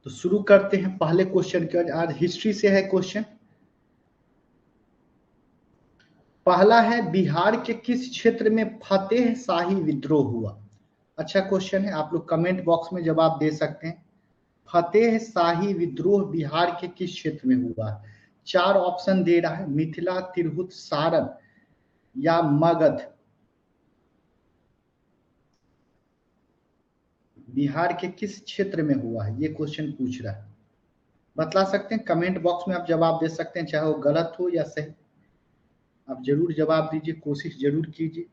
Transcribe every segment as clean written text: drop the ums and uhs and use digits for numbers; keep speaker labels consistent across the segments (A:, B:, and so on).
A: तो शुरू करते हैं पहले क्वेश्चन के। आज हिस्ट्री से है क्वेश्चन। पहला है, बिहार के किस क्षेत्र में फतेह शाही विद्रोह हुआ? अच्छा क्वेश्चन है, आप लोग कमेंट बॉक्स में जवाब दे सकते हैं। फतेह शाही विद्रोह बिहार के किस क्षेत्र में हुआ है? 4 ऑप्शन दे रहा है, मिथिला, तिरहुत, सारण या मगध। बिहार के किस क्षेत्र में हुआ है, ये क्वेश्चन पूछ रहा है। बतला सकते हैं, कमेंट बॉक्स में आप जवाब दे सकते हैं, चाहे वो गलत हो या सही। आप जरूर जवाब दीजिए, कोशिश जरूर कीजिए।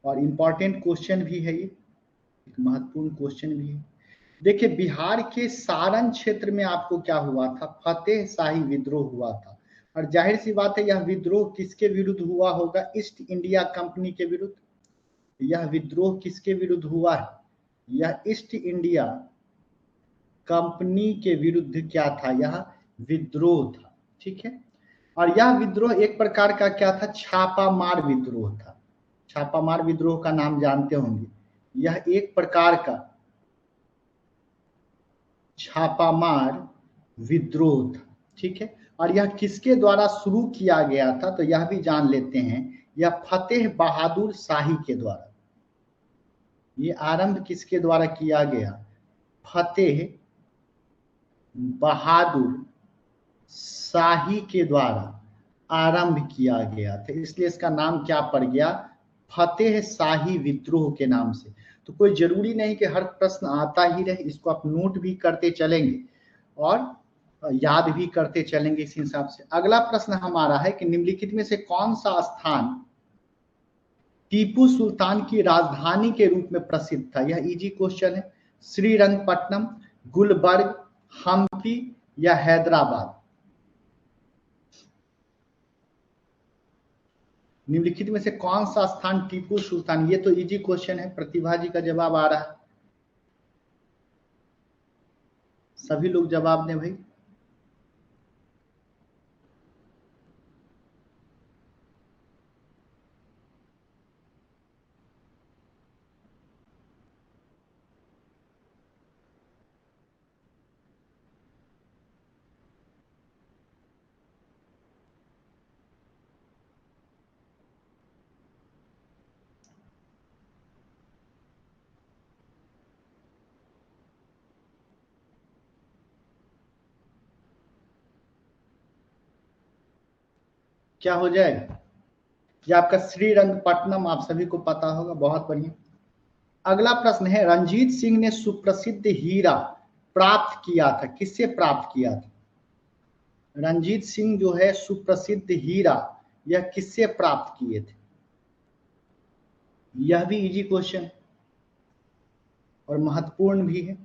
A: और इम्पॉर्टेंट क्वेश्चन भी है, ये एक महत्वपूर्ण क्वेश्चन भी है। देखिए, बिहार के सारण क्षेत्र में आपको क्या हुआ था? फतेह शाही विद्रोह हुआ था। और जाहिर सी बात है, यह विद्रोह किसके विरुद्ध हुआ होगा? ईस्ट इंडिया कंपनी के विरुद्ध। यह विद्रोह किसके विरुद्ध हुआ है? यह ईस्ट इंडिया कंपनी के विरुद्ध क्या था? यह विद्रोह था। ठीक है। और यह विद्रोह एक प्रकार का क्या था? छापामार विद्रोह था। छापामार विद्रोह का नाम जानते होंगे। यह एक प्रकार का छापामार विद्रोह था। ठीक है। और यह किसके द्वारा शुरू किया गया था? तो यह भी जान लेते हैं, यह फतेह बहादुर शाही के द्वारा। ये आरंभ किसके द्वारा किया गया? फतेह बहादुर शाही के द्वारा आरंभ किया गया था, इसलिए इसका नाम क्या पड़ गया? फतेह शाही विद्रोह के नाम से। तो कोई जरूरी नहीं कि हर प्रश्न आता ही रहे, इसको आप नोट भी करते चलेंगे और याद भी करते चलेंगे इस हिसाब से। अगला प्रश्न हमारा है कि निम्नलिखित में से कौन सा स्थान टीपू सुल्तान की राजधानी के रूप में प्रसिद्ध था? यह इजी क्वेश्चन है। श्रीरंगपट्टनम, गुलबर्ग, हम्पी या हैदराबाद। निम्नलिखित में से कौन सा स्थान टीपू सुल्तान, ये तो इजी क्वेश्चन है, प्रतिभा जी का जवाब आ रहा है। सभी लोग जवाब दें भाई। क्या हो जाएगा? ये आपका श्रीरंगपट्टनम, आप सभी को पता होगा। बहुत बढ़िया। अगला प्रश्न है, रंजीत सिंह ने सुप्रसिद्ध हीरा प्राप्त किया था, किससे प्राप्त किया था? रंजीत सिंह जो है सुप्रसिद्ध हीरा, यह किससे प्राप्त किए थे? यह भी इजी क्वेश्चन और महत्वपूर्ण भी है।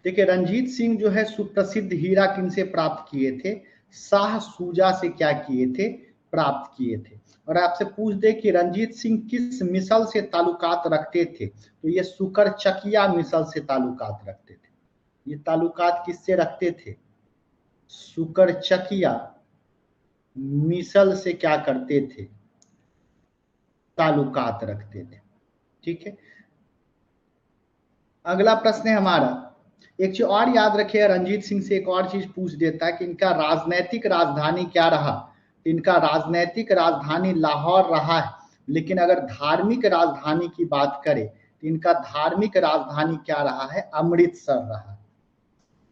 A: देखिए, रंजीत सिंह जो है सुप्रसिद्ध हीरा किनसे प्राप्त किए थे? शाह सूजा से क्या किए थे? प्राप्त किए थे। और आपसे पूछ दे कि रंजीत सिंह किस मिसल से ताल्लुकात रखते थे, तो ये सुकरचकिया मिसल से ताल्लुकात रखते थे। ये ताल्लुकात किससे रखते थे? सुकरचकिया मिसल से क्या करते थे? ताल्लुकात रखते थे। ठीक है। अगला प्रश्न है हमारा, एक चीज और याद रखिए, रंजीत सिंह से एक और चीज पूछ देता है कि इनका राजनैतिक राजधानी क्या रहा? इनका राजनैतिक राजधानी लाहौर रहा है, लेकिन अगर धार्मिक राजधानी की बात करें तो इनका धार्मिक राजधानी क्या रहा है? अमृतसर रहा।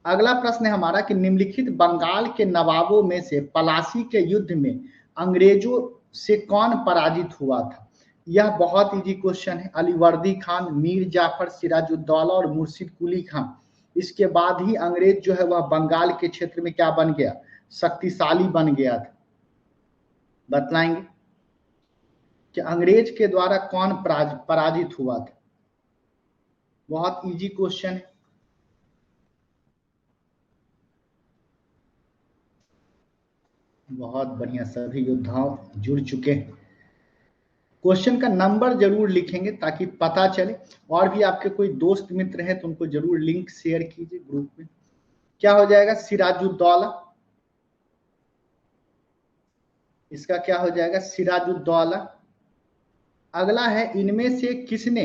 A: अगला प्रश्न है हमारा कि निम्नलिखित बंगाल के नवाबों में से पलासी के युद्ध में अंग्रेजों से कौन पराजित हुआ था? यह बहुत इजी क्वेश्चन है। अलीवर्दी खान, मीर जाफर, सिराजुद्दौला और मुर्शिद कुली खान। इसके बाद ही अंग्रेज जो है वह बंगाल के क्षेत्र में क्या बन गया? शक्तिशाली बन गया था। बतलाएंगे कि अंग्रेज के द्वारा कौन पराजित हुआ था? बहुत इजी क्वेश्चन है। बहुत बढ़िया, सभी योद्धाओं जुड़ चुके हैं। क्वेश्चन का नंबर जरूर लिखेंगे ताकि पता चले, और भी आपके कोई दोस्त मित्र हैं तो उनको जरूर लिंक शेयर कीजिए ग्रुप में। क्या हो जाएगा? सिराजुद्दौला। इसका क्या हो जाएगा? सिराजुद्दौला। अगला है, इनमें से किसने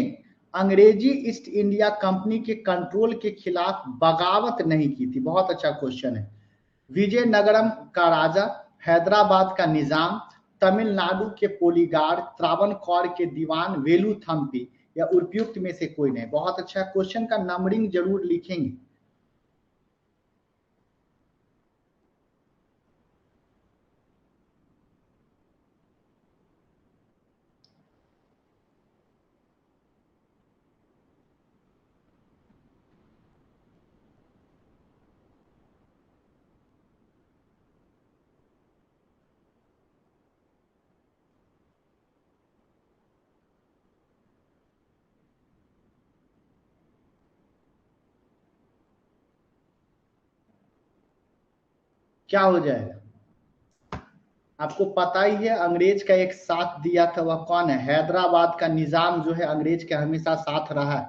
A: अंग्रेजी ईस्ट इंडिया कंपनी के कंट्रोल के खिलाफ बगावत नहीं की थी? बहुत अच्छा क्वेश्चन है। विजयनगरम का राजा, हैदराबाद का निजाम, तमिलनाडु के पोलीगार, त्रावणकोर के दीवान वेलुथम्पी, या उपयुक्त में से कोई नहीं? बहुत अच्छा क्वेश्चन का नंबरिंग जरूर लिखेंगे। क्या हो जाएगा? आपको पता ही है, अंग्रेज का एक साथ दिया था, वह कौन है? हैदराबाद का निजाम जो है अंग्रेज के हमेशा साथ रहा है।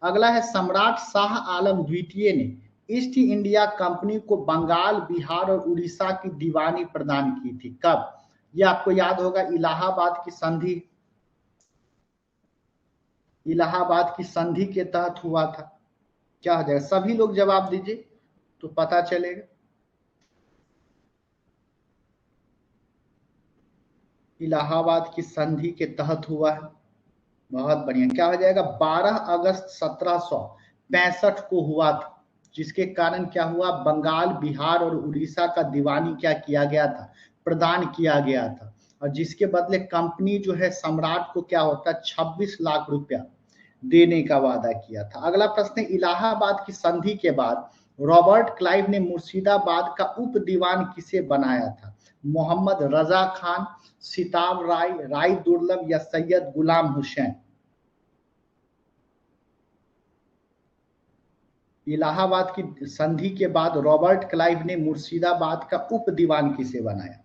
A: अगला है, सम्राट शाह आलम द्वितीय ने ईस्ट इंडिया कंपनी को बंगाल, बिहार और उड़ीसा की दीवानी प्रदान की थी। कब? यह आपको याद होगा, इलाहाबाद की संधि, इलाहाबाद की संधि के तहत हुआ था। क्या हो जाएगा? सभी लोग जवाब दीजिए तो पता चलेगा। इलाहाबाद की संधि के तहत हुआ है। बहुत बढ़िया। क्या हो जाएगा? 12 अगस्त 1765 को हुआ था, जिसके कारण क्या हुआ? बंगाल, बिहार और उड़ीसा का दीवानी क्या किया गया था? प्रदान किया गया था। और जिसके बदले कंपनी जो है सम्राट को क्या होता है? 26 लाख रुपया देने का वादा किया था। अगला प्रश्न है, इलाहाबाद की संधि के बाद रॉबर्ट क्लाइव ने मुर्शिदाबाद का उप दीवान किसे बनाया था? मोहम्मद रजा खान, सिताब राय, राय दुर्लभ, या सैयद गुलाम हुसैन? इलाहाबाद की संधि के बाद रॉबर्ट क्लाइव ने मुर्शिदाबाद का उप दीवान किसे बनाया?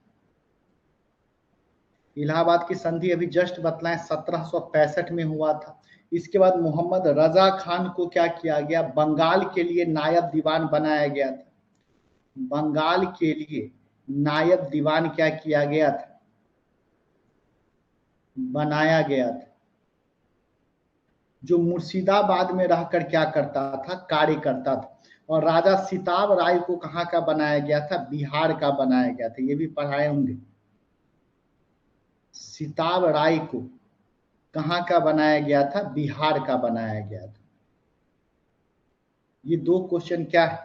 A: इलाहाबाद की संधि अभी जस्ट बतलाएं 1765 में हुआ था। इसके बाद मोहम्मद रजा खान को क्या किया गया? बंगाल के लिए नायब दीवान बनाया गया था। बंगाल के लिए नायब दीवान क्या किया गया था? बनाया गया था, जो मुर्शिदाबाद में रहकर क्या करता था? कार्य करता था। और राजा सिताब राय को कहाँ का बनाया गया था? बिहार का बनाया गया था। ये भी पढ़ाए होंगे। सिताब राय को कहाँ का बनाया गया था? बिहार का बनाया गया था। ये दो क्वेश्चन क्या है?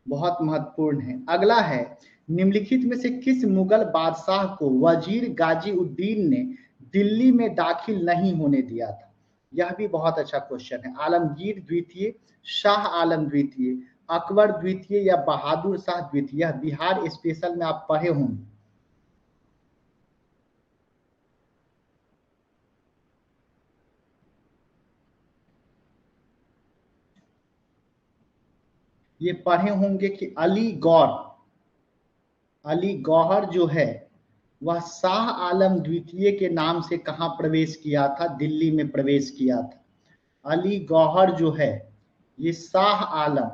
A: बहुत महत्वपूर्ण है। अगला है, निम्नलिखित में से किस मुगल बादशाह को वजीर गाजी उद्दीन ने दिल्ली में दाखिल नहीं होने दिया था? यह भी बहुत अच्छा क्वेश्चन है। आलमगीर द्वितीय, शाह आलम द्वितीय, अकबर द्वितीय, या बहादुर शाह द्वितीय? यह बिहार स्पेशल में आप पढ़े होंगे। ये पढ़े होंगे कि अली गौहर जो है वह शाह आलम द्वितीय के नाम से कहां प्रवेश किया था? दिल्ली में प्रवेश किया था। अली गौहर जो है ये शाह आलम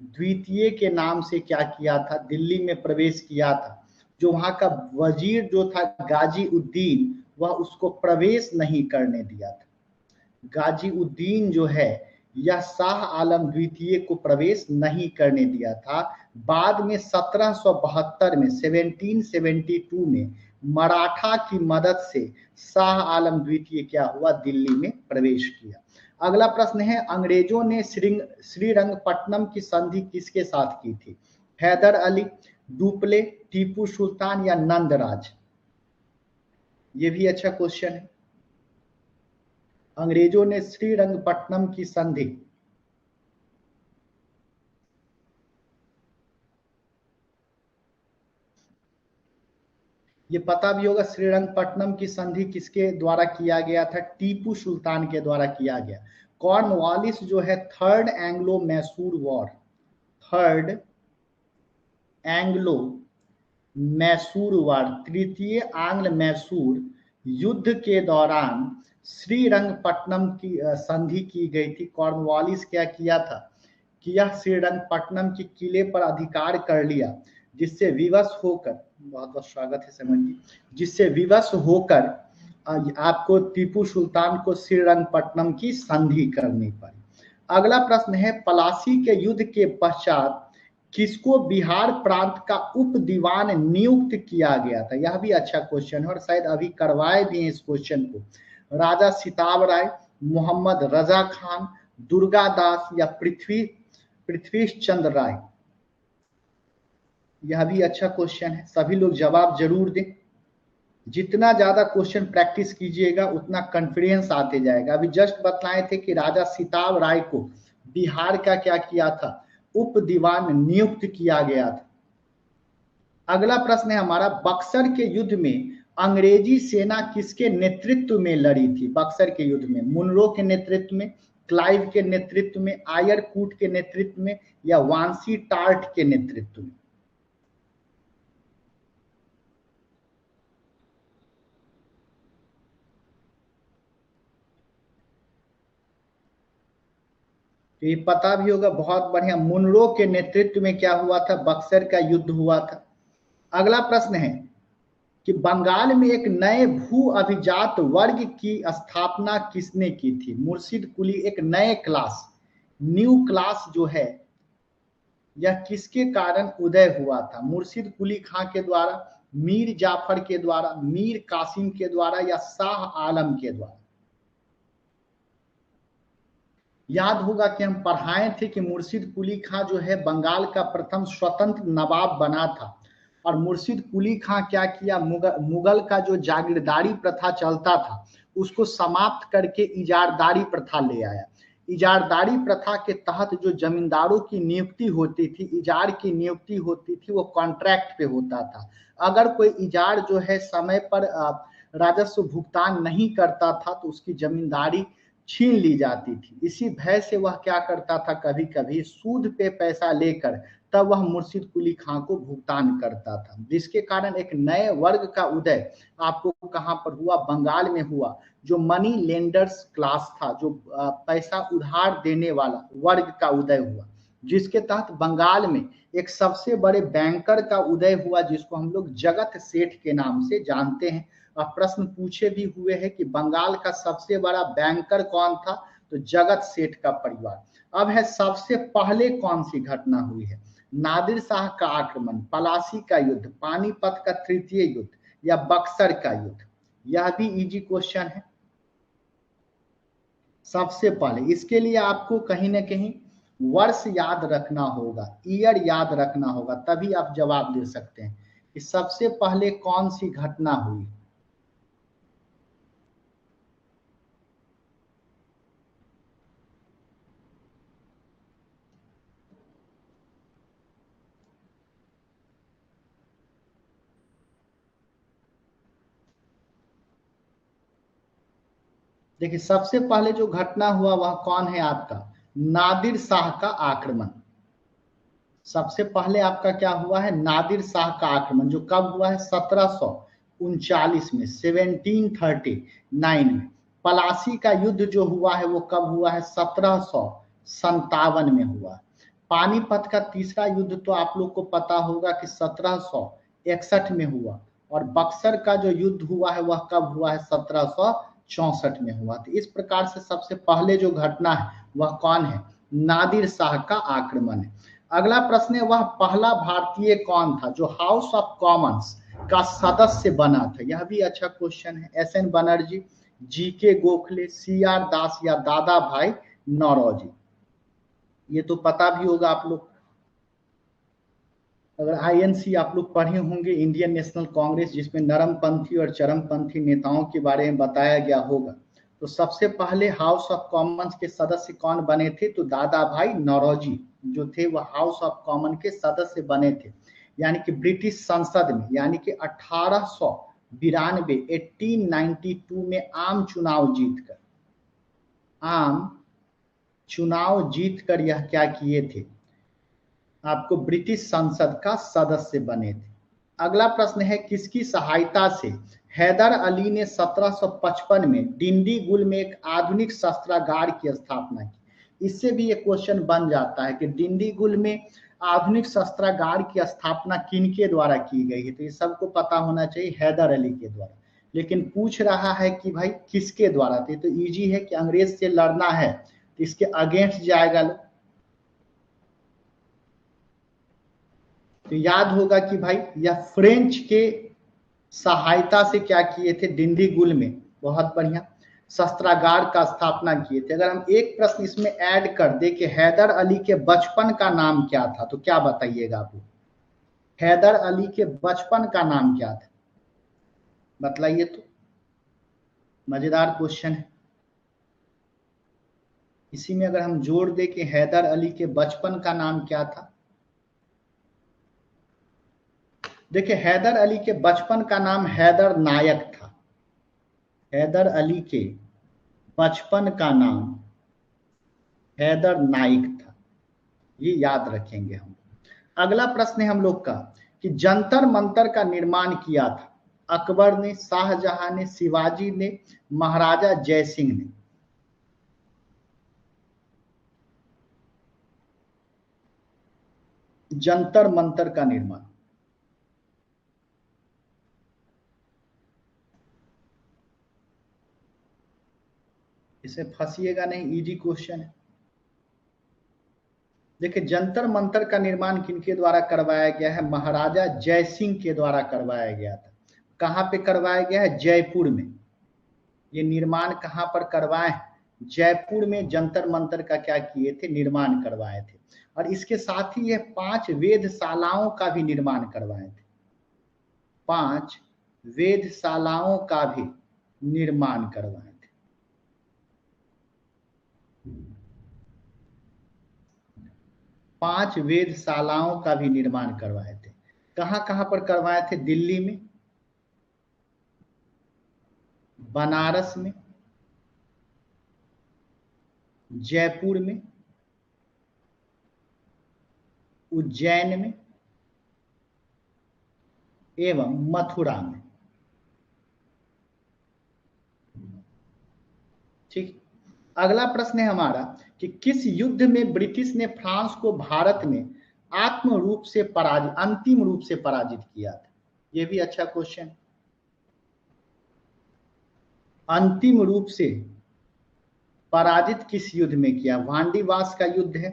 A: द्वितीय के नाम से क्या किया था? दिल्ली में प्रवेश किया था। जो वहां का वजीर जो था गाजी उद्दीन, वह उसको प्रवेश नहीं करने दिया था। गाजी उद्दीन जो है यह शाह आलम द्वितीय को प्रवेश नहीं करने दिया था। बाद में 1772 में 1772 में मराठा की मदद से शाह आलम द्वितीय क्या हुआ? दिल्ली में प्रवेश किया। अगला प्रश्न है, अंग्रेजों ने श्रीरंगपट्टनम की संधि किसके साथ की थी? हैदर अली, डुप्ले, टीपू सुल्तान, या नंदराज? ये भी अच्छा क्वेश्चन है। अंग्रेजों ने श्रीरंगपट्टनम की संधि ये पता भी होगा, श्रीरंगपट्टनम की संधि किसके द्वारा किया गया था? टीपू सुल्तान के द्वारा किया गया। कॉर्नवालिस जो है third Anglo Mysore war, third Anglo Mysore war, तृतीय आंग्ल मैसूर युद्ध के दौरान श्रीरंगपट्टनम की संधि की गई थी। कॉर्नवालिस क्या किया था कि यह श्रीरंगपट्टनम के किले पर अधिकार कर लिया, जिससे विवश होकर, बहुत बहुत स्वागत है समझ जी, जिससे विवश होकर आपको टीपू सुल्तान को श्रीरंगपट्टनम की संधि करनी पड़ी। अगला प्रश्न है पलासी के युद्ध के पश्चात किसको बिहार प्रांत का उप दीवान नियुक्त किया गया था? यह भी अच्छा क्वेश्चन है और शायद अभी करवाए भी हैं इस क्वेश्चन को। राजा सिताब राय, मोहम्मद रजा खान, दुर्गा दास या पृथ्वी चंद्र राय? यह भी अच्छा क्वेश्चन है, सभी लोग जवाब जरूर दें। जितना ज्यादा क्वेश्चन प्रैक्टिस कीजिएगा उतना कॉन्फिडेंस आते जाएगा। अभी जस्ट बताए थे कि राजा सिताब राय को बिहार का क्या किया था? उप दीवान नियुक्त किया गया था। अगला प्रश्न है हमारा बक्सर के युद्ध में अंग्रेजी सेना किसके नेतृत्व में लड़ी थी? बक्सर के युद्ध में मुनरो के नेतृत्व में, क्लाइव के नेतृत्व में, आयरकूट के नेतृत्व में या वांसी टार्ट के नेतृत्व में? तो ये पता भी होगा, बहुत बढ़िया। मुनरो के नेतृत्व में क्या हुआ था? बक्सर का युद्ध हुआ था। अगला प्रश्न है कि बंगाल में एक नए भू अभिजात वर्ग की स्थापना किसने की थी? मुर्शिद कुली एक नए क्लास, न्यू क्लास जो है, यह किसके कारण उदय हुआ था? मुर्शिद कुली खां के द्वारा, मीर जाफर के द्वारा, मीर कासिम के द्वारा या शाह आलम के द्वारा? याद होगा कि हम पढ़ाए थे कि मुर्शिद कुली खां जो है बंगाल का प्रथम स्वतंत्र नवाब बना था और मुर्शिद कुली खां क्या किया? मुगल का जो जागीरदारी प्रथा चलता था उसको समाप्त करके इजारदारी प्रथा ले आया। इजारदारी प्रथा के तहत जो जमींदारों की नियुक्ति होती थी, इजार की नियुक्ति होती थी, वो कॉन्ट्रैक्ट पे होता था। अगर कोई इजार जो है समय पर राजस्व भुगतान नहीं करता था तो उसकी जमींदारी छीन ली जाती थी। इसी भय से वह क्या करता था, कभी कभी सूद पे पैसा लेकर तब वह मुर्शिद कुली खां को भुगतान करता था, जिसके कारण एक नए वर्ग का उदय आपको कहां पर हुआ? बंगाल में हुआ, जो मनी लेंडर्स क्लास था, जो पैसा उधार देने वाला वर्ग का उदय हुआ, जिसके तहत बंगाल में एक सबसे बड़े बैंकर का उदय हुआ जिसको हम लोग जगत सेठ के नाम से जानते हैं। प्रश्न पूछे भी हुए हैं कि बंगाल का सबसे बड़ा बैंकर कौन था? तो जगत सेठ का परिवार। अब है सबसे पहले कौन सी घटना हुई है? नादिर शाह का आक्रमण, पलासी का युद्ध, पानीपत का तृतीय युद्ध या बक्सर का युद्ध? यह भी इजी क्वेश्चन है। सबसे पहले इसके लिए आपको कहीं ना कहीं वर्ष याद रखना होगा, ईयर याद रखना होगा, तभी आप जवाब दे सकते हैं कि सबसे पहले कौन सी घटना हुई। देखिए सबसे पहले जो घटना हुआ वह कौन है आपका? नादिर शाह का आक्रमण। सबसे पहले आपका क्या हुआ है? नादिर शाह का आक्रमण, जो कब हुआ है? 1739 में, 1739 में। पलासी का युद्ध जो हुआ है वो कब हुआ है? 1757 में हुआ। पानीपत का तीसरा युद्ध तो आप लोग को पता होगा कि 1761 में हुआ और बक्सर का जो युद्ध हुआ है वह कब हुआ है? 1764 में हुआ। तो इस प्रकार से सबसे पहले जो घटना है वह कौन है? नादिर शाह का आक्रमण है। अगला प्रश्न है वह पहला भारतीय कौन था जो हाउस ऑफ कॉमन्स का सदस्य बना था? यह भी अच्छा क्वेश्चन है। S N. Banerjee, G K. Gokhale, C R. Das या दादा भाई नौरोजी? ये तो पता भी होगा आप लोग। अगर आईएनसी आप लोग पढ़े होंगे, इंडियन नेशनल कांग्रेस, जिसमें नरमपंथी और चरमपंथी नेताओं के बारे में बताया गया होगा, तो सबसे पहले हाउस ऑफ कॉमन्स के सदस्य कौन बने थे? तो दादा भाई नौरोजी जो थे वह हाउस ऑफ कॉमन के सदस्य बने थे, यानी कि ब्रिटिश संसद में, यानी कि 1892 में आम चुनाव जीतकर यह क्या किए थे? आपको ब्रिटिश संसद का सदस्य बने थे। अगला प्रश्न है किसकी सहायता से हैदर अली ने 1755 में डिंडीगुल में एक आधुनिक शस्त्रागार की स्थापना की? इससे भी एक क्वेश्चन बन जाता है कि डिंडीगुल में आधुनिक शस्त्रागार की स्थापना किनके द्वारा की गई है? तो ये सबको पता होना चाहिए, हैदर अली के द्वारा। लेकिन पूछ रहा है कि भाई किसके द्वारा? तो इजी है कि अंग्रेज से लड़ना है तो इसके अगेंस्ट जाएगा लोग। तो याद होगा कि भाई यह फ्रेंच के सहायता से क्या किए थे? डिंडीगुल में, बहुत बढ़िया, शस्त्रागार का स्थापना किए थे। अगर हम एक प्रश्न इसमें ऐड कर दे कि हैदर अली के बचपन का नाम क्या था, तो क्या बताइएगा आप? हैदर अली के बचपन का नाम क्या था? बतलाइए तो, मजेदार क्वेश्चन है। इसी में अगर हम जोड़ दे कि हैदर अली के बचपन का नाम क्या था। देखिए, हैदर अली के बचपन का नाम हैदर नायक था। हैदर अली के बचपन का नाम हैदर नाइक था, ये याद रखेंगे हम। अगला प्रश्न है हम लोग का कि जंतर मंतर का निर्माण किया था अकबर ने, शाहजहां ने, शिवाजी ने, महाराजा जयसिंह ने? जंतर मंतर का निर्माण, इसे फंसिएगा नहीं, इजी क्वेश्चन है। देखिए, जंतर मंतर का निर्माण किनके द्वारा करवाया गया है? महाराजा जयसिंह के द्वारा करवाया गया था। कहां पे करवाया गया है? जयपुर में। ये निर्माण कहां पर करवाए? जयपुर में जंतर मंतर का क्या किए थे? निर्माण करवाए थे। और इसके साथ ही ये 5 वेधशालाओं का भी निर्माण करवाए थे। 5 वेधशालाओं का भी निर्माण करवाए थे। 5 वेधशालाओं का भी निर्माण करवाए थे। कहां कहां पर करवाए थे? दिल्ली में, बनारस में, जयपुर में, उज्जैन में एवं मथुरा में। ठीक। अगला प्रश्न है हमारा कि किस युद्ध में ब्रिटिश ने फ्रांस को भारत में अंतिम रूप से पराजित किया था? यह भी अच्छा क्वेश्चन। अंतिम रूप से पराजित किस युद्ध में किया? वांडीवास का युद्ध है,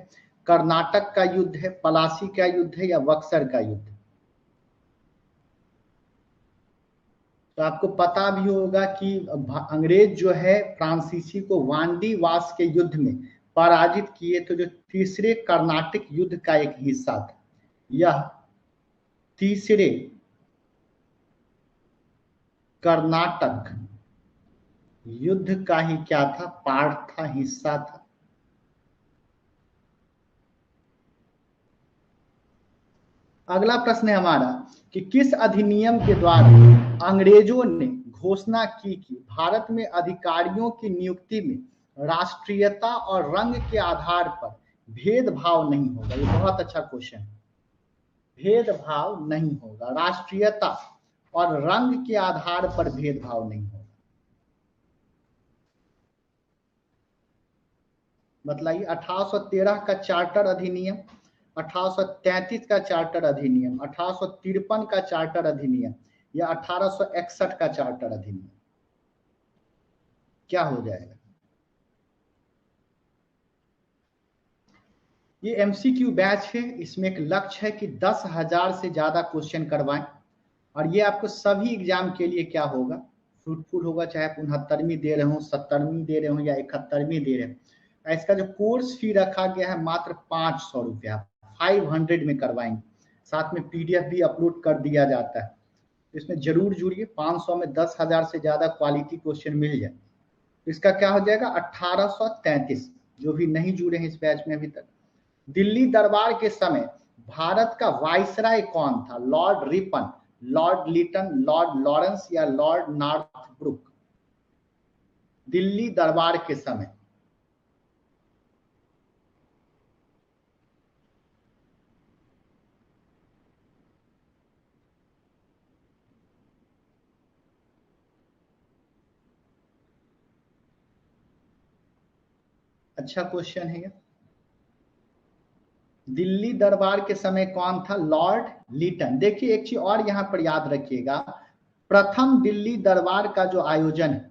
A: कर्नाटक का युद्ध है, पलासी का युद्ध है, या बक्सर का युद्ध? तो आपको पता भी होगा कि अंग्रेज जो है फ्रांसीसी को वांडीवास के युद्ध में पराजित किए, तो जो तीसरे कर्नाटक युद्ध का एक हिस्सा था। यह तीसरे कर्नाटक युद्ध का ही क्या था? पार्ट था, हिस्सा था। अगला प्रश्न है हमारा कि किस अधिनियम के द्वारा अंग्रेजों ने घोषणा की कि भारत में अधिकारियों की नियुक्ति में राष्ट्रीयता और रंग के आधार पर भेदभाव नहीं होगा? ये बहुत अच्छा क्वेश्चन है। भेदभाव नहीं होगा, राष्ट्रीयता और रंग के आधार पर भेदभाव नहीं होगा। बतलाइए। 1813 का चार्टर अधिनियम, 1833 का चार्टर अधिनियम, 1853 का चार्टर अधिनियम, या 1861 का चार्टर अधिनियम? क्या हो जाएगा? ये एमसीक्यू बैच है, इसमें एक लक्ष्य है कि 10,000 से ज्यादा क्वेश्चन करवाएं। और ये आपको सभी एग्जाम के लिए क्या होगा? फ्रूटफुल होगा, चाहे आप 69वीं दे रहे हो, 70वीं दे रहे हो, या 71वीं दे रहे हो। इसका जो कोर्स फी रखा गया है मात्र 500 रुपया, 500 में करवाएंगे। साथ में पीडीएफ भी अपलोड कर दिया जाता है। इसमें जरूर जुड़िए, 500 में 10,000 से ज्यादा क्वालिटी क्वेश्चन मिल जाए। इसका क्या हो जाएगा? 1833। जो भी नहीं जुड़े हैं इस बैच में अभी तक, दिल्ली दरबार के समय भारत का वायसराय कौन था? Lord Ripon, lord Lytton, lord Lawrence, या लॉर्ड नॉर्थब्रुक? दिल्ली दरबार के समय अच्छा क्वेश्चन है ये। दिल्ली दरबार के समय कौन था? Lord Lytton. देखिए एक चीज और यहाँ पर याद रखिएगा, प्रथम दिल्ली दरबार का जो आयोजन है,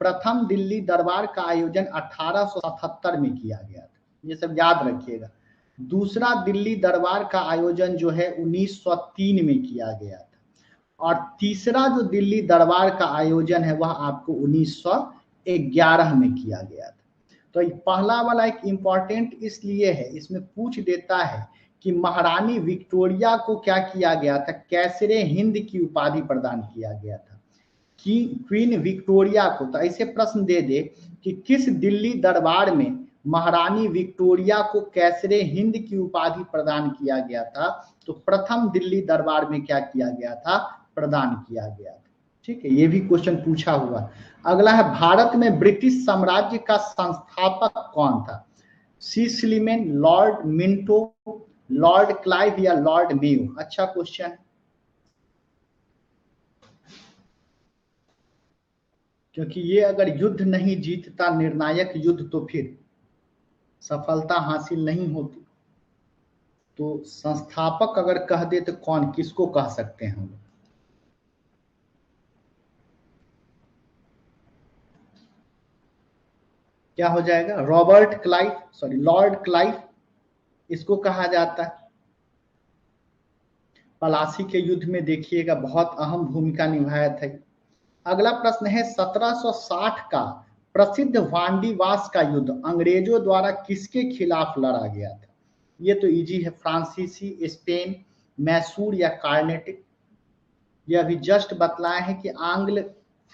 A: प्रथम दिल्ली दरबार का आयोजन 1877 में किया गया था, ये सब याद रखिएगा। दूसरा दिल्ली दरबार का आयोजन जो है 1903 में किया गया था, और तीसरा जो दिल्ली दरबार का आयोजन है वह आपको 1911 में किया गया था। तो पहला वाला एक इम्पॉर्टेंट इसलिए है, इसमें पूछ देता है कि महारानी विक्टोरिया को क्या किया गया था? कैसरे हिंद की उपाधि प्रदान किया गया था कि क्वीन विक्टोरिया को। तो ऐसे प्रश्न दे दे कि किस दिल्ली दरबार में महारानी विक्टोरिया को कैसरे हिंद की उपाधि प्रदान किया गया था? तो प्रथम दिल्ली दरबार में क्या किया गया था? प्रदान किया गया था। ठीक है, ये भी क्वेश्चन पूछा हुआ। अगला है, भारत में ब्रिटिश साम्राज्य का संस्थापक कौन था? सीसलिमैन, लॉर्ड मिंटो, लॉर्ड क्लाइव या लॉर्ड मेयो? अच्छा क्वेश्चन, क्योंकि ये अगर युद्ध नहीं जीतता, निर्णायक युद्ध, तो फिर सफलता हासिल नहीं होती। तो संस्थापक अगर कह दे तो कौन, किसको कह सकते हैं हम? क्या हो जाएगा? Robert Clive, sorry Lord Clive, इसको कहा जाता है। पलासी के युद्ध में देखिएगा बहुत अहम भूमिका निभाया था। अगला प्रश्न है, 1760 का प्रसिद्ध वांडीवास का युद्ध अंग्रेजों द्वारा किसके खिलाफ लड़ा गया था? ये तो इजी है, फ्रांसीसी, स्पेन, मैसूर या कार्नेटिक। ये अभी जस्ट बतलाए हैं कि आंग्ल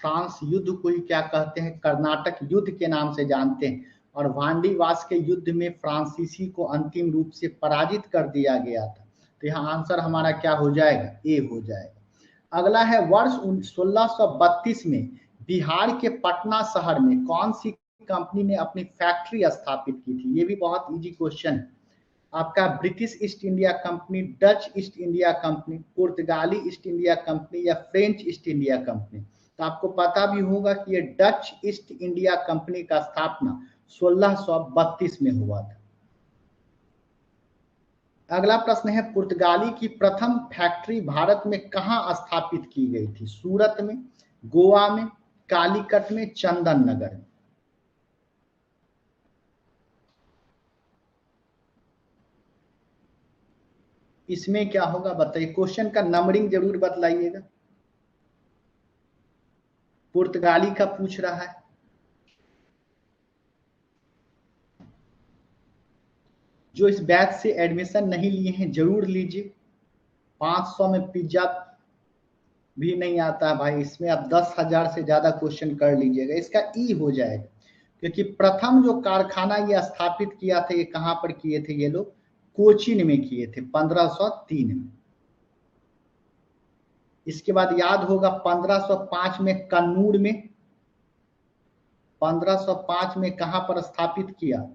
A: फ्रांस युद्ध को ही क्या कहते हैं? कर्नाटक युद्ध के नाम से जानते हैं। और वांडीवास के युद्ध में फ्रांसीसी को अंतिम रूप से पराजित कर दिया गया था। तो यहाँ आंसर हमारा क्या हो जाएगा? ए हो जाएगा। अगला है, वर्ष 1632 में बिहार के पटना शहर में कौन सी कंपनी ने अपनी फैक्ट्री स्थापित की थी? ये भी बहुत इजी क्वेश्चन है आपका। British east India company, Dutch east India company, पुर्तगाली ईस्ट इंडिया कंपनी या फ्रेंच ईस्ट इंडिया कंपनी? तो आपको पता भी होगा कि ये डच ईस्ट इंडिया कंपनी का स्थापना 1632 में हुआ था। अगला प्रश्न है, पुर्तगाली की प्रथम फैक्ट्री भारत में कहां स्थापित की गई थी? सूरत में, गोवा में, कालीकट में, चंदन नगर में? इसमें क्या होगा बताइए, क्वेश्चन का नंबरिंग जरूर बतलाइएगा। पुर्तगाली का पूछ रहा है। जो इस बैच से एडमिशन नहीं लिए हैं जरूर लीजिए। 500 में पिज्जा भी नहीं आता भाई, इसमें आप 10,000 से ज्यादा क्वेश्चन कर लीजिएगा, इसका ई हो जाएगा। क्योंकि प्रथम जो कारखाना ये स्थापित किया था, ये कहां पर किए थे ये लोग? कोचीन में किए थे 1503 में। इसके बाद याद होगा 1505 में कन्नूर में, 1505 में कहां पर स्थापित किया?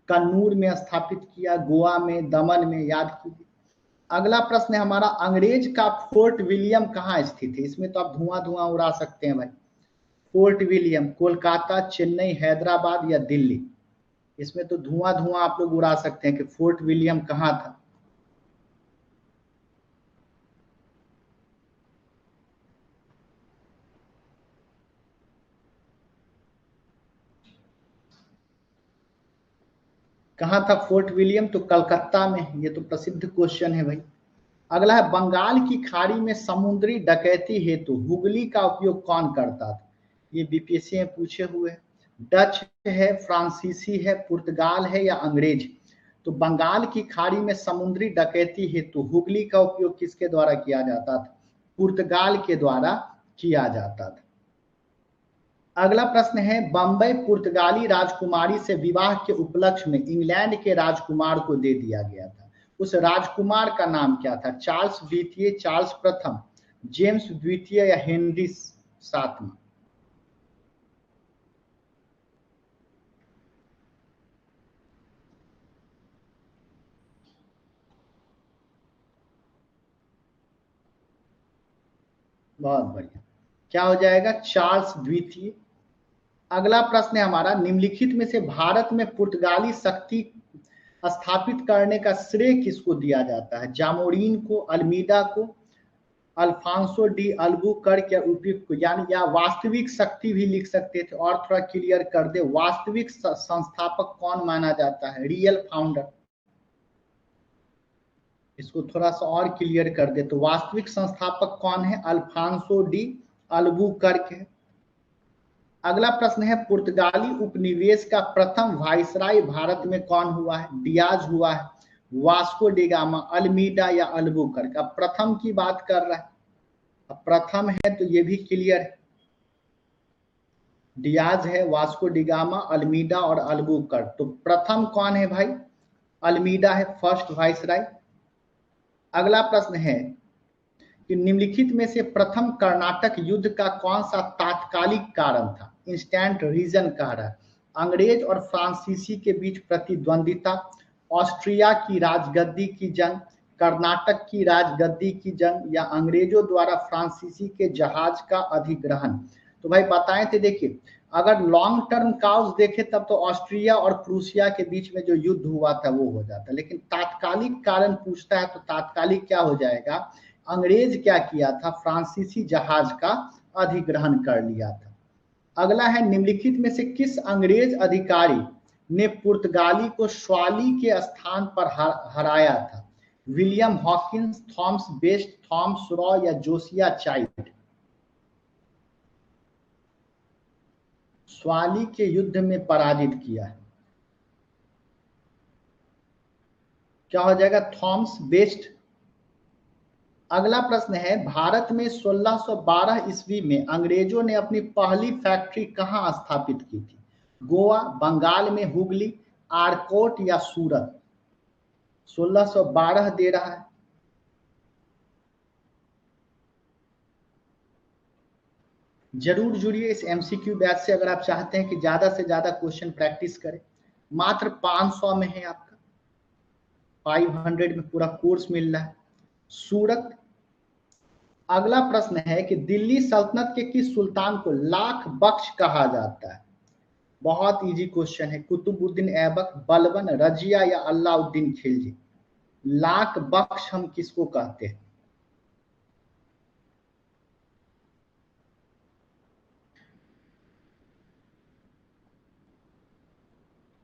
A: कन्नूर में स्थापित किया, गोवा में, दमन में, याद कीजिए। अगला प्रश्न है हमारा, अंग्रेज का फोर्ट विलियम कहाँ स्थित है? इसमें तो आप धुआं धुआं उड़ा सकते हैं भाई। फोर्ट विलियम कोलकाता, चेन्नई, हैदराबाद या दिल्ली? इसमें तो धुआं धुआं आप लोग उड़ा सकते हैं कि फोर्ट विलियम कहाँ था। कहाँ था फोर्ट विलियम? तो कलकत्ता में। ये तो प्रसिद्ध क्वेश्चन है भाई। अगला है, बंगाल की खाड़ी में समुद्री डकैती हेतु हुगली का उपयोग कौन करता था? ये बीपीएससी में पूछे हुए हैं। डच है, फ्रांसीसी है, पुर्तगाल है या अंग्रेज? तो बंगाल की खाड़ी में समुद्री डकैती हेतु हुगली का उपयोग किसके द्वारा किया जाता था? पुर्तगाल के द्वारा किया जाता था। अगला प्रश्न है, बंबई पुर्तगाली राजकुमारी से विवाह के उपलक्ष्य में इंग्लैंड के राजकुमार को दे दिया गया था। उस राजकुमार का नाम क्या था? चार्ल्स द्वितीय, चार्ल्स प्रथम, जेम्स द्वितीय या हेनरी सातवां? बहुत बढ़िया, क्या हो जाएगा? चार्ल्स द्वितीय। अगला प्रश्न है हमारा, निम्नलिखित में से भारत में पुर्तगाली शक्ति स्थापित करने का श्रेय किसको दिया जाता है? जामोरिन को, अल्मीडा को, अल्फांसो डी अल्बुकर्क या उपयुक्त को? यानी या वास्तविक शक्ति भी लिख सकते थे। और थोड़ा क्लियर कर दे, वास्तविक संस्थापक कौन माना जाता है? Real founder. इसको थोड़ा सा और क्लियर कर दे तो वास्तविक संस्थापक कौन है? अल्फांसो डी अल्बुकर्क है। अगला प्रश्न है, पुर्तगाली उपनिवेश का प्रथम वायसराय भारत में कौन हुआ है? डियाज हुआ है, वास्को डिगामा, अल्मीडा या अल्बुकर्क? अब प्रथम की बात कर रहा है, अब प्रथम है तो ये भी क्लियर है, डियाज है, वास्को डिगामा, अल्मीडा और अल्बुकर्क। तो प्रथम कौन है भाई? अल्मीडा है, फर्स्ट वायसराय। अगला प्रश्न है कि निम्नलिखित में से प्रथम कर्नाटक युद्ध का कौन सा तात्कालिक कारण था? इंस्टेंट रीजन कह रहा है। अंग्रेज और फ्रांसीसी के बीच प्रतिद्वंदिता, ऑस्ट्रिया की राजगद्दी की जंग, कर्नाटक की राजगद्दी की जंग या अंग्रेजों द्वारा फ्रांसीसी के जहाज का अधिग्रहण? तो भाई बताएं थे, देखिए अगर लॉन्ग टर्म काउज देखे तब तो ऑस्ट्रिया और प्रूसिया के बीच में जो युद्ध हुआ था वो हो जाता, लेकिन तात्कालिक कारण पूछता है तो तात्कालिक क्या हो जाएगा? अंग्रेज क्या किया था? फ्रांसीसी जहाज का अधिग्रहण कर लिया था। अगला है, निम्नलिखित में से किस अंग्रेज अधिकारी ने पुर्तगाली को स्वाली के स्थान पर हराया था? William Hawkins, Thomas best, Thomas raw या जोसिया चाइल्ड? स्वाली के युद्ध में पराजित किया है, क्या हो जाएगा? Thomas best. अगला प्रश्न है, भारत में 1612 ईस्वी में अंग्रेजों ने अपनी पहली फैक्ट्री कहां स्थापित की थी? गोवा, बंगाल में हुगली, आरकोट या सूरत? 1612 दे रहा है। जरूर जुड़िए इस एमसीक्यू बैच से अगर आप चाहते हैं कि ज्यादा से ज्यादा क्वेश्चन प्रैक्टिस करें। मात्र 500 में है आपका, 500 में पूरा कोर्स मिल रहा है। सूरत। अगला प्रश्न है कि दिल्ली सल्तनत के किस सुल्तान को लाख बख्श कहा जाता है? बहुत इजी क्वेश्चन है। कुतुबुद्दीन ऐबक, बलबन, रजिया या अलाउद्दीन खिलजी? लाख बख्श हम किसको कहते हैं?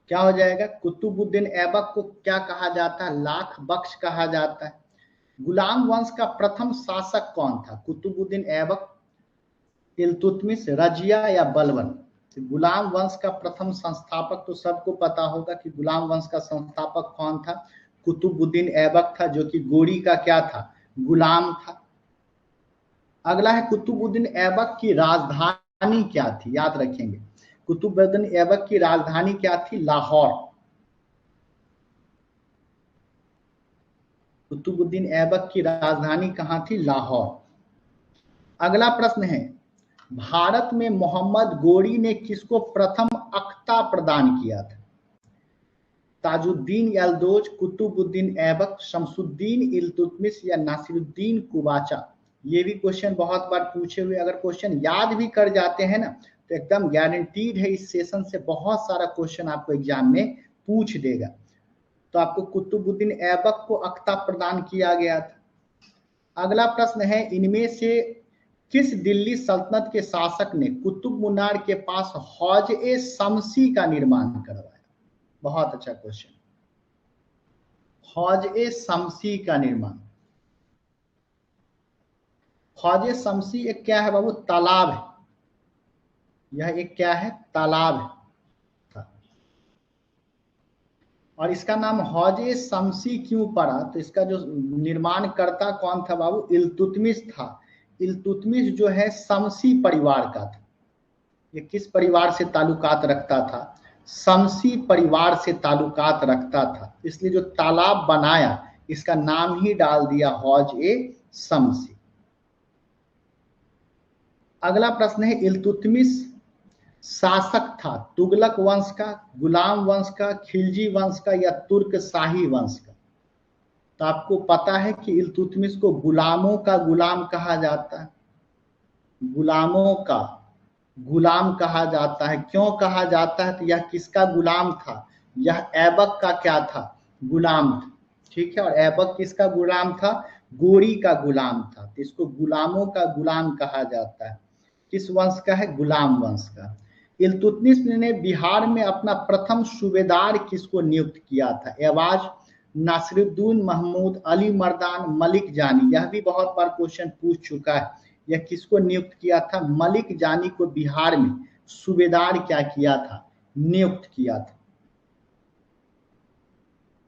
A: क्या हो जाएगा? कुतुबुद्दीन ऐबक को क्या कहा जाता है? लाख बख्श कहा जाता है। गुलाम वंश का प्रथम शासक कौन था? कुतुबुद्दीन ऐबक, इल्तुतमिश, रजिया या बलबन? गुलाम वंश का प्रथम संस्थापक तो सबको पता होगा कि गुलाम वंश का संस्थापक कौन था? कुतुबुद्दीन ऐबक था, जो कि गोरी का क्या था? गुलाम था। अगला है, कुतुबुद्दीन ऐबक की राजधानी क्या थी? याद रखेंगे, कुतुबुद्दीन ऐबक की राजधानी क्या थी? लाहौर। कुतुबुद्दीन ऐबक की राजधानी कहां थी? लाहौर। अगला प्रश्न है, भारत में मोहम्मद गोरी ने किसको प्रथम अख्ता प्रदान किया था? ताजुद्दीन यल्दोज, कुतुबुद्दीन ऐबक, शमसुद्दीन इल्तुतमिश या नासिरुद्दीन कुबाचा? ये भी क्वेश्चन बहुत बार पूछे हुए, अगर क्वेश्चन याद भी कर जाते हैं ना तो एकदम गारंटीड है इस सेशन से बहुत सारा क्वेश्चन आपको एग्जाम में पूछ देगा। तो आपको कुतुबुद्दीन ऐबक को अख्ता प्रदान किया गया था। अगला प्रश्न है, इनमें से किस दिल्ली सल्तनत के शासक ने कुतुब मीनार के पास हौज-ए-शमसी का निर्माण करवाया? बहुत अच्छा क्वेश्चन, हौज-ए-शमसी का निर्माण। हौज-ए-शमसी एक क्या है बाबू? तालाब है। यह एक क्या है? तालाब है। और इसका नाम हौज-ए-शमसी क्यों पड़ा? तो इसका जो निर्माण करता कौन था बाबू? इल्तुतमिश था। इल्तुतमिश जो है शमसी परिवार का था। ये किस परिवार से ताल्लुकात रखता था? शमसी परिवार से ताल्लुकात रखता था, इसलिए जो तालाब बनाया इसका नाम ही डाल दिया हौज-ए-शमसी। अगला प्रश्न है, इल्तुतमिश शासक था तुगलक वंश का, गुलाम वंश का, खिलजी वंश का या तुर्क शाही वंश का? तो आपको पता है कि इल्तुतमिश को गुलामों का गुलाम कहा जाता है। गुलामों का गुलाम कहा जाता है। क्यों कहा जाता है? तो यह किसका गुलाम था? यह ऐबक का क्या था? गुलाम था, ठीक है। और ऐबक किसका गुलाम था? गोरी का गुलाम था। तो इसको गुलामों का गुलाम कहा जाता है। किस वंश का है? गुलाम वंश का। इल्तुतमिश ने बिहार में अपना प्रथम सूबेदार किसको नियुक्त किया था? एवाज, नासिरुद्दीन महमूद, अली मर्दान, मलिक जानी। यह भी बहुत बार क्वेश्चन पूछ चुका है। यह किसको नियुक्त किया था? मलिक जानी को बिहार में सूबेदार क्या किया था? नियुक्त किया था।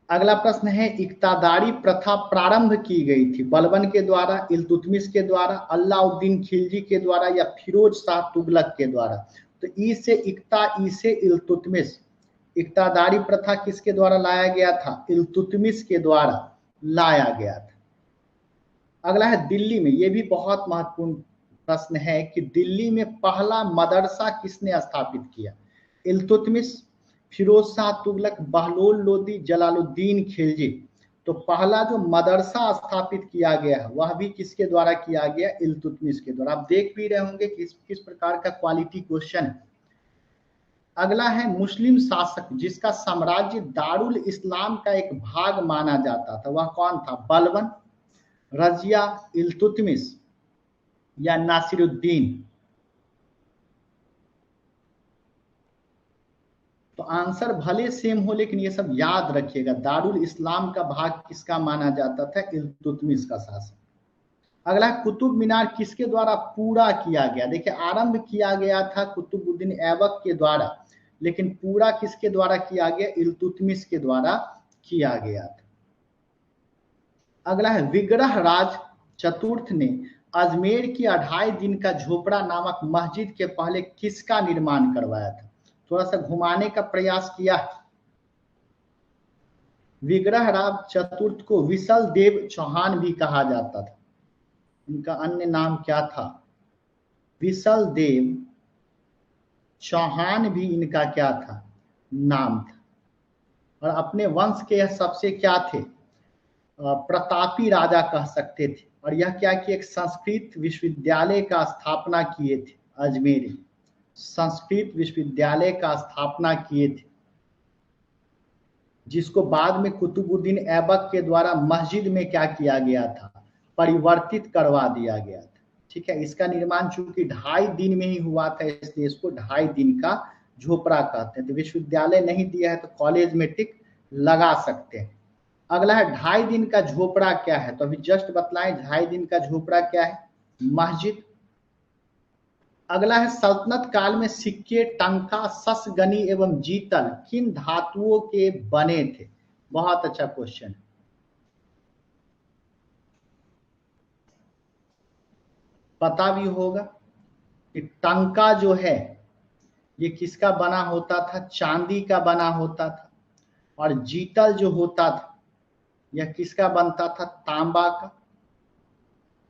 A: अगला प्रश्न है, इक्तादारी प्रथा प्रारंभ की गई थी बलबन के द्वारा, इल्तुतमिश के द्वारा, अलाउद्दीन खिलजी के द्वारा या फिरोज शाह तुगलक के द्वारा? तो ई से इक्ता, ई से इल्तुतमिश। इक्तादारी प्रथा किसके द्वारा लाया गया था? इल्तुतमिश के द्वारा लाया गया था। अगला है दिल्ली में, यह भी बहुत महत्वपूर्ण प्रश्न है कि दिल्ली में पहला मदरसा किसने स्थापित किया? इल्तुतमिश, फिरोज शाह तुगलक, बहलोल लोदी, जलालुद्दीन खिलजी। तो पहला जो मदरसा स्थापित किया गया है वह भी किसके द्वारा किया गया? इल्तुतमिश के द्वारा। आप देख भी रहे होंगे किस प्रकार का क्वालिटी क्वेश्चन है। अगला है मुस्लिम शासक जिसका साम्राज्य दारुल इस्लाम का एक भाग माना जाता था, वह कौन था? बलबन, रजिया, इल्तुतमिश या नासिरुद्दीन? तो आंसर भले सेम हो लेकिन ये सब याद रखिएगा। दारुल इस्लाम का भाग किसका माना जाता था? इल्तुतमिश का शासन। अगला कुतुब मीनार किसके द्वारा पूरा किया गया? देखिए आरंभ किया गया था कुतुबुद्दीन ऐबक के द्वारा, लेकिन पूरा किसके द्वारा किया गया? इल्तुतमिश के द्वारा किया गया था। अगला है विग्रह राज चतुर्थ ने अजमेर की 2.5 दिन का झोपड़ा नामक मस्जिद के पहले किसका निर्माण करवाया था? थोड़ा सा घुमाने का प्रयास किया। विग्रह राज चतुर्थ को विसल देव चौहान भी कहा जाता था। इनका अन्य नाम क्या था? विसल देव चौहान भी इनका क्या था? नाम था। और अपने वंश के सबसे क्या थे? प्रतापी राजा कह सकते थे। और यह क्या कि एक संस्कृत विश्वविद्यालय का स्थापना किए थे अजमेर में। संस्कृत विश्वविद्यालय का स्थापना किए थे, जिसको बाद में कुतुबुद्दीन ऐबक के द्वारा मस्जिद में क्या किया गया था? परिवर्तित करवा दिया गया था। ठीक है, इसका निर्माण चूंकि 2.5 दिन में ही हुआ था इसलिए इसको 2.5 दिन का झोपड़ा कहते हैं। तो विश्वविद्यालय नहीं दिया है तो कॉलेज में टिक लगा सकते हैं। अगला है 2.5 दिन का झोपड़ा क्या है? तो अभी जस्ट बतलाएं 2.5 दिन का झोपड़ा क्या है? मस्जिद। अगला है सल्तनत काल में सिक्के, टंका, ससगनी एवं जीतल किन धातुओं के बने थे? बहुत अच्छा क्वेश्चन। पता भी होगा कि टंका जो है ये किसका बना होता था? चांदी का बना होता था। और जीतल जो होता था यह किसका बनता था? तांबा का।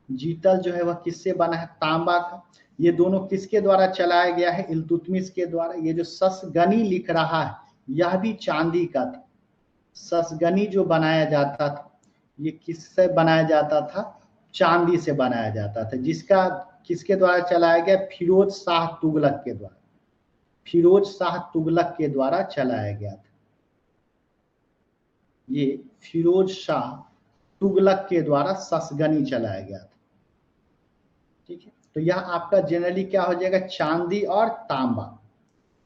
A: जीतल जो है वह किससे बना है? तांबा का। ये दोनों किसके द्वारा चलाया गया है? इल्तुतमिश के द्वारा। ये जो ससगनी लिख रहा है यह भी चांदी का था। ससगनी जो बनाया जाता था ये किससे बनाया जाता था? चांदी से बनाया जाता था, जिसका किसके द्वारा चलाया गया? फिरोज शाह तुगलक के द्वारा। फिरोज शाह तुगलक के द्वारा चलाया गया था। ये फिरोज शाह तुगलक के द्वारा ससगनी चलाया गया था। ठीक है, तो यह आपका जनरली क्या हो जाएगा? चांदी और तांबा।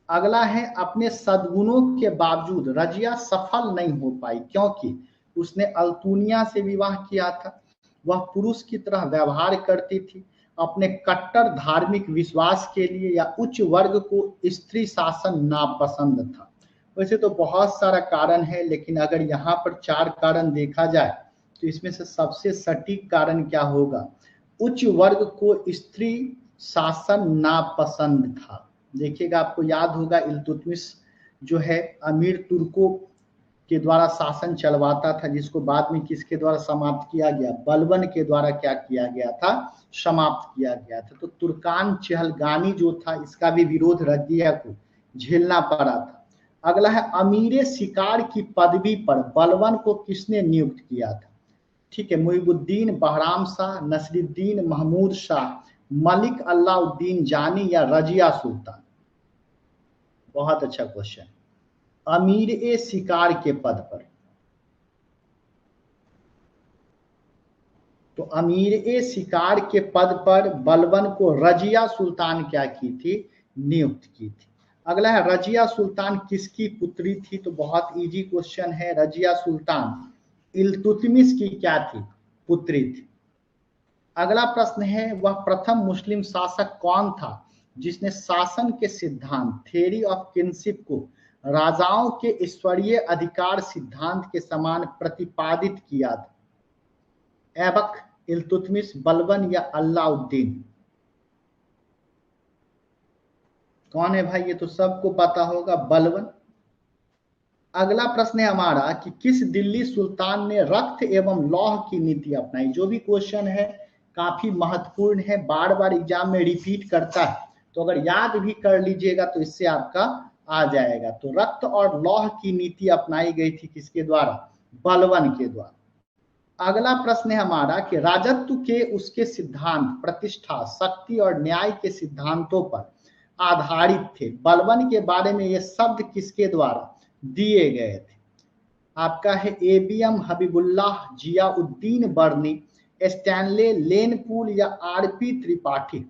A: अगला है अपने सद्गुणों के बावजूद रजिया सफल नहीं हो पाई क्योंकि उसने अल्तुनिया से विवाह किया था, वह पुरुष की तरह व्यवहार करती थी, अपने कट्टर धार्मिक विश्वास के लिए, या उच्च वर्ग को स्त्री शासन नापसंद था। वैसे तो बहुत सारा कारण है लेकिन अगर यहाँ पर 4 कारण देखा जाए तो इसमें से सबसे सटीक कारण क्या होगा? उच्च वर्ग को स्त्री शासन नापसंद था। देखिएगा आपको याद होगा इल्तुतमिश जो है अमीर तुर्कों के द्वारा शासन चलवाता था, जिसको बाद में किसके द्वारा समाप्त किया गया? बलबन के द्वारा क्या किया गया था? समाप्त किया गया था। तो तुर्कान चहलगानी जो था इसका भी विरोध रजिया को झेलना पड़ा था। अगला है अमीर शिकार की पदवी पर बलबन को किसने नियुक्त किया था? ठीक है, मुहिबुद्दीन, बहराम शाह, नसरुद्दीन महमूद शाह, मलिक अलाउद्दीन जानी या रजिया सुल्तान? बहुत अच्छा क्वेश्चन। अमीर ए शिकार के पद पर तो अमीर ए शिकार के पद पर बलबन को रजिया सुल्तान क्या की थी, नियुक्त की थी। अगला है रजिया सुल्तान किसकी पुत्री थी, तो बहुत इजी क्वेश्चन है। रजिया सुल्तान इल्तुतमिश की क्या थी, पुत्री थी। अगला प्रश्न है वह प्रथम मुस्लिम शासक कौन था जिसने शासन के सिद्धांत थ्योरी ऑफ किनशिप को राजाओं के ईश्वरीय अधिकार सिद्धांत के समान प्रतिपादित किया था। ऐबक, इल्तुतमिश, बलबन या अलाउद्दीन? कौन है भाई, ये तो सबको पता होगा, बलबन। अगला प्रश्न है हमारा कि किस दिल्ली सुल्तान ने रक्त एवं लौह की नीति अपनाई। जो भी क्वेश्चन है काफी महत्वपूर्ण है, बार बार एग्जाम में रिपीट करता है, तो अगर याद भी कर लीजिएगा तो इससे आपका आ जाएगा। तो रक्त और लौह की नीति अपनाई गई थी किसके द्वारा, बलबन के द्वारा। अगला प्रश्न है हमारा कि राजत्व के उसके सिद्धांत प्रतिष्ठा, शक्ति और न्याय के सिद्धांतों पर आधारित थे। बलबन के बारे में ये शब्द किसके द्वारा दिए गए थे? आपका है एबीएम हबीबुल्लाह, जियाउद्दीन बर्नी, स्टैनले लेनपूल या आरपी त्रिपाठी?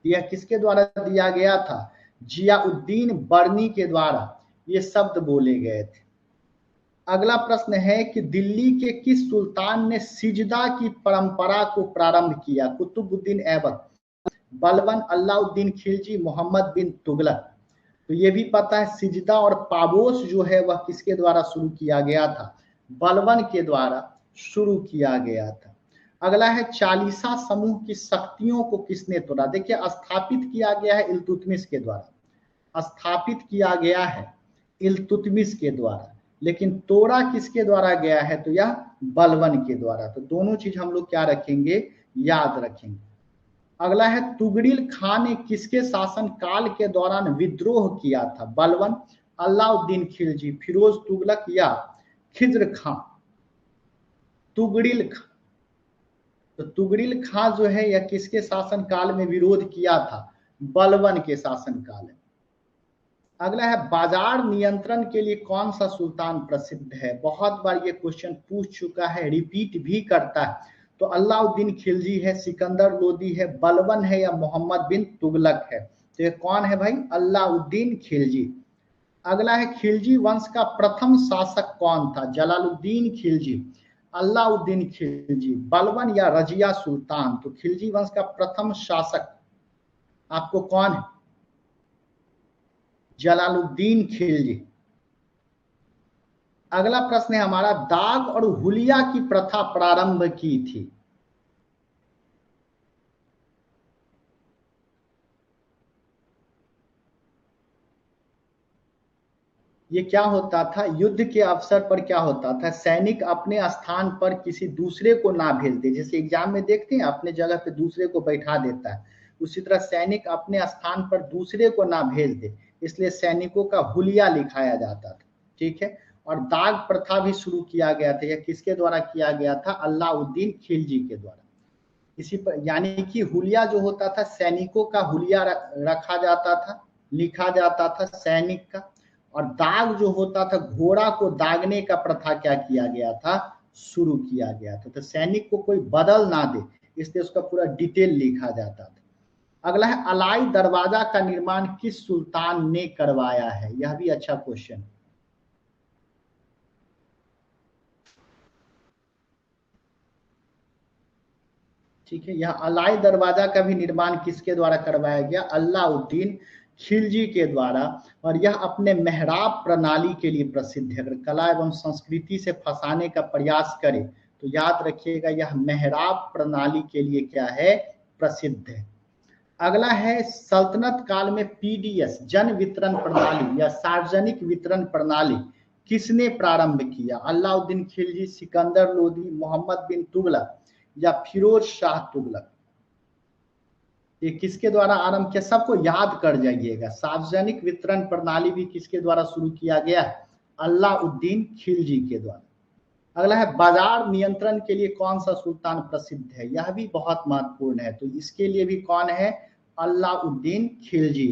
A: यह किसके द्वारा दिया गया था, जियाउद्दीन बर्नी के द्वारा ये शब्द बोले गए थे। अगला प्रश्न है कि दिल्ली के किस सुल्तान ने सिजदा की परंपरा को प्रारंभ किया? कुतुबुद्दीन ऐबक, बलबन, अलाउद्दीन खिलजी, मोहम्मद बिन तुगलक? तो ये भी पता है सिजदा और पाबोस जो है वह किसके द्वारा शुरू किया गया था, बलबन के द्वारा शुरू किया गया था। अगला है चालीसा समूह की शक्तियों को किसने तोड़ा? देखिए स्थापित किया गया है इल्तुतमिश के द्वारा, स्थापित किया गया है इल्तुतमिश के द्वारा, लेकिन तोड़ा किसके द्वारा गया है, तो यह बलबन के द्वारा। तो दोनों चीज हम लोग क्या रखेंगे, याद रखेंगे। अगला है तुगरिल खान ने किसके शासन काल के दौरान विद्रोह किया था? बलबन, अलाउद्दीन खिलजी, फिरोज तुगलक या खिज्र खां? तुगरिल खां, तो तुगरिल खां जो है यह किसके शासन काल में विरोध किया था? बलबन के शासन काल में। अगला है बाजार नियंत्रण के लिए कौन सा सुल्तान प्रसिद्ध है? बहुत बार ये क्वेश्चन पूछ चुका है, रिपीट भी करता है। तो अलाउद्दीन खिलजी है, सिकंदर लोदी है, बलबन है या मोहम्मद बिन तुगलक है? तो ये कौन है भाई, अलाउद्दीन खिलजी। अगला है खिलजी वंश का प्रथम शासक कौन था? जलालुद्दीन खिलजी, अलाउद्दीन खिलजी, बलबन या रजिया सुल्तान? तो खिलजी वंश का प्रथम शासक आपको कौन है? जलालुद्दीन खिलजी। अगला प्रश्न है हमारा दाग और हुलिया की प्रथा प्रारंभ की थी? ये क्या होता था, युद्ध के अवसर पर क्या होता था, सैनिक अपने स्थान पर किसी दूसरे को ना भेज दे। जैसे एग्जाम में देखते हैं अपने जगह पे दूसरे को बैठा देता है, उसी तरह सैनिक अपने स्थान पर दूसरे को ना भेज दे, इसलिए सैनिकों का हुलिया लिखाया जाता था। ठीक है, और दाग प्रथा भी शुरू किया गया था। यह किसके द्वारा किया गया था? अलाउद्दीन खिलजी के द्वारा। इसी पर यानी कि हुलिया जो होता था, सैनिकों का हुलिया रखा जाता था, लिखा जाता था सैनिक का। और दाग जो होता था, घोड़ा को दागने का प्रथा क्या किया गया था, शुरू किया गया था। तो सैनिक को कोई बदल ना दे, इसलिए उसका पूरा डिटेल लिखा जाता था। अगला है अलाई दरवाजा का निर्माण किस सुल्तान ने करवाया है? यह भी अच्छा क्वेश्चन। ठीक है, यह अलाई दरवाजा का भी निर्माण किसके द्वारा करवाया गया? अलाउद्दीन खिलजी के द्वारा। और यह अपने मेहराब प्रणाली के लिए प्रसिद्ध है। अगर कला एवं संस्कृति से फंसाने का प्रयास करे तो याद रखिएगा यह मेहराब प्रणाली के लिए क्या है, प्रसिद्ध है। अगला है सल्तनत काल में पीडीएस जन वितरण प्रणाली या सार्वजनिक वितरण प्रणाली किसने प्रारंभ किया? अलाउद्दीन खिलजी, सिकंदर लोदी, मोहम्मद बिन तुगलक या फिरोज शाह तुगलक? ये किसके द्वारा आरंभ किया? सबको याद कर जाइएगा, सार्वजनिक वितरण प्रणाली भी किसके द्वारा शुरू किया गया? अलाउद्दीन खिलजी के द्वारा। अगला है बाजार नियंत्रण के लिए कौन सा सुल्तान प्रसिद्ध है? यह भी बहुत महत्वपूर्ण है, तो इसके लिए भी कौन है? अलाउद्दीन खिलजी।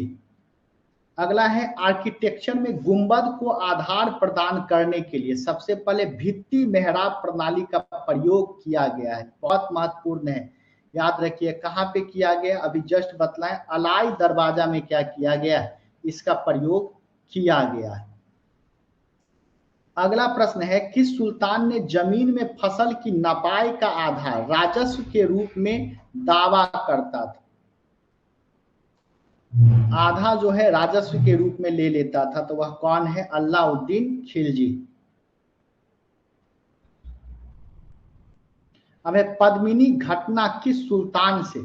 A: अगला है आर्किटेक्चर में गुंबद को आधार प्रदान करने के लिए सबसे पहले भित्ति मेहराब प्रणाली का प्रयोग किया गया है। बहुत महत्वपूर्ण है, याद रखिए कहां पे किया गया, अभी जस्ट बतलाएं, अलाई दरवाजा में क्या किया गया है, इसका प्रयोग किया गया है। अगला प्रश्न है, किस सुल्तान ने जमीन में फसल की नपाई का आधार राजस्व के रूप में दावा करता था, आधा जो है राजस्व के रूप में ले लेता था, तो वह कौन है, अलाउद्दीन खिलजी। अब है पद्मिनी घटना किस सुल्तान से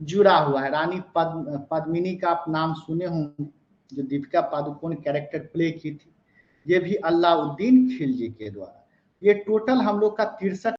A: जुड़ा हुआ है। रानी पद्मिनी का आप नाम सुने होंगे, जो दीपिका पादुकोण कैरेक्टर प्ले की थी, ये भी अलाउद्दीन खिलजी के द्वारा। ये टोटल हम लोग का 63